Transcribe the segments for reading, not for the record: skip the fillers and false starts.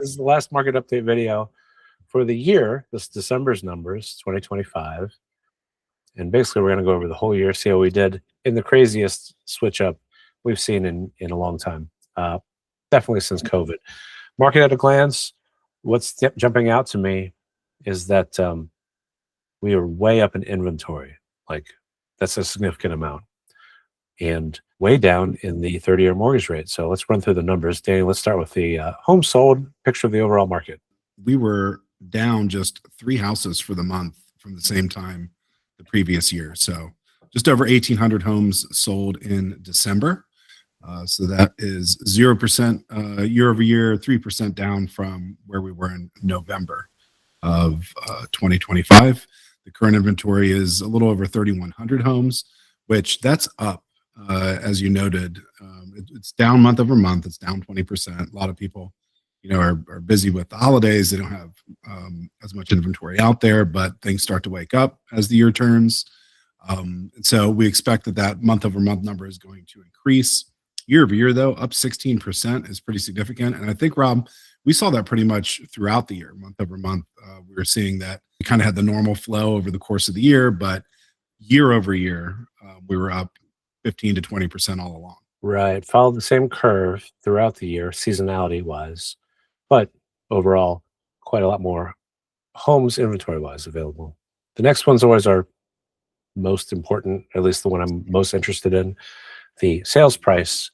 This is the last market update video for the year. This December's numbers, 2025. And basically, we're going to go over the whole year, see how we did in the craziest switch up we've seen in a long time, definitely since COVID. Market at a glance, what's jumping out to me is that we are way up in inventory. Like, that's a significant amount. And way down in the 30-year mortgage rate. So let's run through the numbers. Danny, let's start with the home sold picture of the overall market. We were down just 3 houses for the month from the same time the previous year. So just over 1,800 homes sold in December. So that is 0% year over year, 3% down from where we were in November of 2025. The current inventory is a little over 3,100 homes, which that's up. As you noted, it's down month over month. It's down 20%. A lot of people, are busy with the holidays. They don't have as much inventory out there, but things start to wake up as the year turns. And so we expect that month over month number is going to increase. Year over year, though, up 16% is pretty significant. And I think, Rob, we saw that pretty much throughout the year, month over month. We were seeing that we kind of had the normal flow over the course of the year, but year over year, we were up 15 to 20% all along. Right. Followed the same curve throughout the year, seasonality wise, but overall, quite a lot more homes inventory wise available. The next one's always our most important, at least the one I'm most interested in, the sales price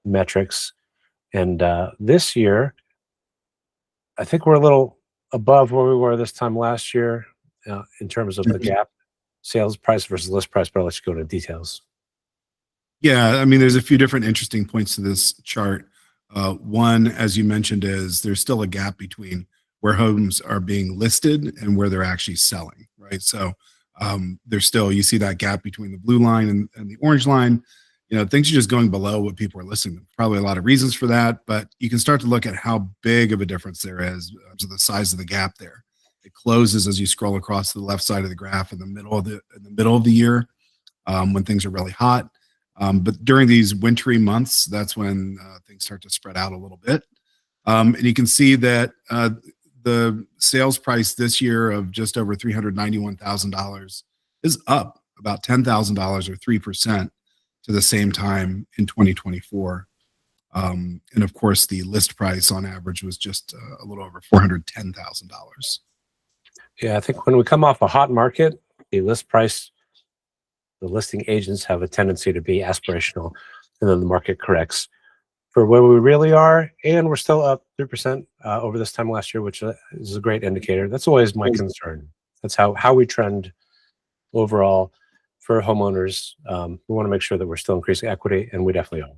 metrics. And this year, I think we're a little above where we were this time last year in terms of the gap, sales price versus list price, but I'll let you go into details. Yeah, I mean, there's a few different interesting points to this chart. One, as you mentioned, is there's still a gap between where homes are being listed and where they're actually selling, right? So there's still, you see that gap between the blue line and the orange line. Things are just going below what people are listing. Probably a lot of reasons for that, but you can start to look at how big of a difference there is to the size of the gap there. It closes as you scroll across to the left side of the graph in the middle of the year when things are really hot. But during these wintry months, that's when things start to spread out a little bit. And you can see that the sales price this year of just over $391,000 is up about $10,000 or 3% to the same time in 2024. And of course, the list price on average was just a little over $410,000. Yeah, I think when we come off a hot market, the list price, the listing agents have a tendency to be aspirational, and then the market corrects for where we really are. And we're still up 3% over this time last year, which is a great indicator. That's always my concern. That's how we trend overall for homeowners. We want to make sure that we're still increasing equity, and we definitely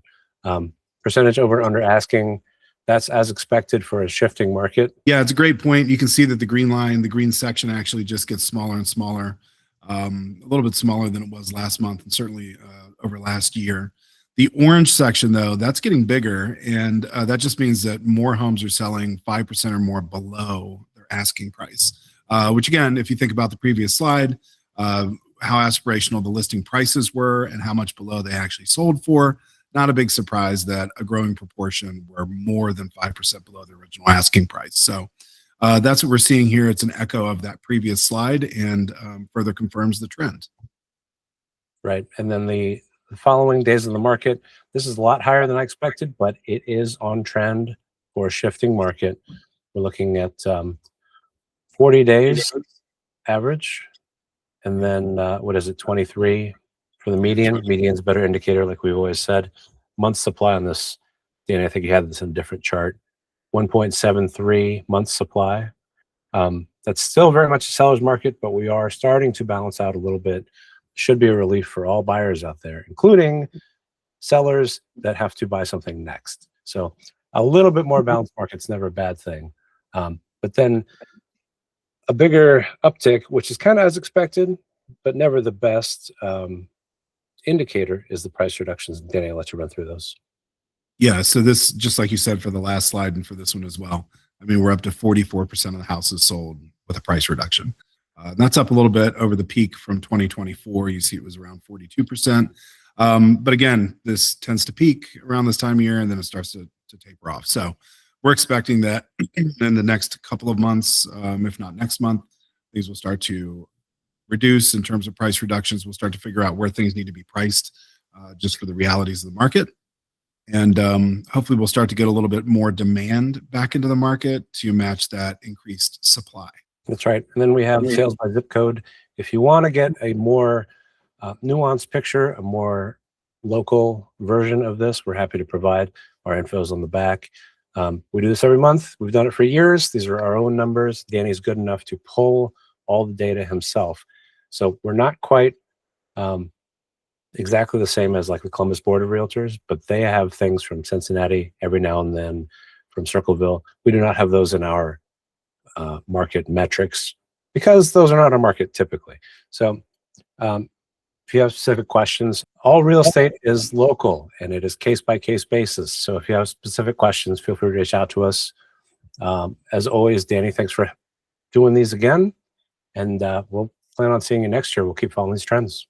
are. Percentage over and under asking, that's as expected for a shifting market. Yeah, it's a great point. You can see that the green section actually just gets smaller and smaller. A little bit smaller than it was last month and certainly over last year. The orange section, though, that's getting bigger, and that just means that more homes are selling 5% or more below their asking price, which, again, if you think about the previous slide, how aspirational the listing prices were and how much below they actually sold for, not a big surprise that a growing proportion were more than 5% below the original asking price. So that's what we're seeing here. It's an echo of that previous slide and further confirms the trend. Right. And then the following days in the market, this is a lot higher than I expected, but it is on trend for a shifting market. We're looking at 40 days average. And then what is it, 23 for the median? Median's a better indicator, like we've always said. Month supply on this, Danny, I think you had this in a different chart. 1.73 months supply. That's still very much a seller's market, but we are starting to balance out a little bit. Should be a relief for all buyers out there, including sellers that have to buy something next. So a little bit more balanced market's never a bad thing. But then a bigger uptick, which is kind of as expected, but never the best indicator, is the price reductions. Danny, I'll let you run through those. Yeah, so this, just like you said for the last slide and for this one as well, I mean, we're up to 44% of the houses sold with a price reduction. That's up a little bit over the peak from 2024. You see it was around 42%. But again, this tends to peak around this time of year, and then it starts to taper off. So we're expecting that in the next couple of months, if not next month, things will start to reduce in terms of price reductions. We'll start to figure out where things need to be priced just for the realities of the market. And hopefully we'll start to get a little bit more demand back into the market to match that increased supply. That's right. And then we have sales by zip code. If you want to get a more nuanced picture, a more local version of this, we're happy to provide. Our info is on the back. We do this every month. We've done it for years. These are our own numbers. Danny's good enough to pull all the data himself. So we're not quite exactly the same as like the Columbus Board of Realtors, but they have things from Cincinnati every now and then, from Circleville. We do not have those in our market metrics because those are not our market typically. So if you have specific questions, all real estate is local and it is case by case basis. So if you have specific questions, feel free to reach out to us. As always, Danny, thanks for doing these again. And we'll plan on seeing you next year. We'll keep following these trends.